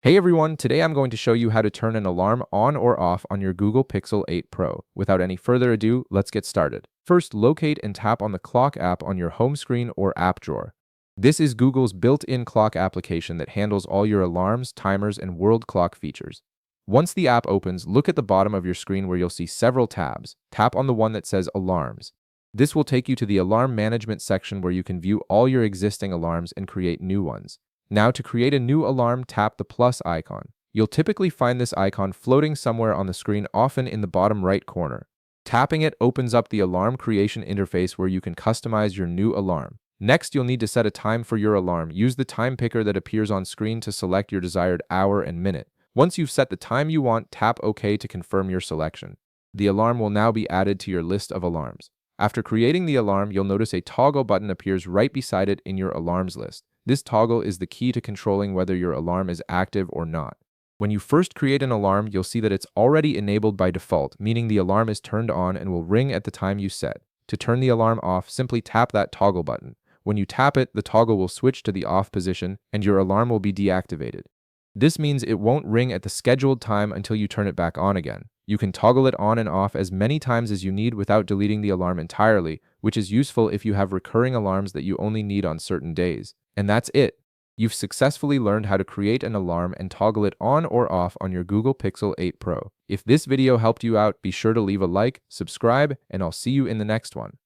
Hey everyone, today I'm going to show you how to turn an alarm on or off on your Google Pixel 8 Pro. Without any further ado, let's get started. First, locate and tap on the clock app on your home screen or app drawer. This is Google's built-in clock application that handles all your alarms, timers, and world clock features. Once the app opens, look at the bottom of your screen where you'll see several tabs. Tap on the one that says Alarms. This will take you to the alarm management section where you can view all your existing alarms and create new ones. Now, to create a new alarm, tap the plus icon. You'll typically find this icon floating somewhere on the screen, often in the bottom right corner. Tapping it opens up the alarm creation interface where you can customize your new alarm. Next, you'll need to set a time for your alarm. Use the time picker that appears on screen to select your desired hour and minute. Once you've set the time you want, tap OK to confirm your selection. The alarm will now be added to your list of alarms. After creating the alarm, you'll notice a toggle button appears right beside it in your alarms list. This toggle is the key to controlling whether your alarm is active or not. When you first create an alarm, you'll see that it's already enabled by default, meaning the alarm is turned on and will ring at the time you set. To turn the alarm off, simply tap that toggle button. When you tap it, the toggle will switch to the off position and your alarm will be deactivated. This means it won't ring at the scheduled time until you turn it back on again. You can toggle it on and off as many times as you need without deleting the alarm entirely, which is useful if you have recurring alarms that you only need on certain days. And that's it. You've successfully learned how to create an alarm and toggle it on or off on your Google Pixel 8 Pro. If this video helped you out, be sure to leave a like, subscribe, and I'll see you in the next one.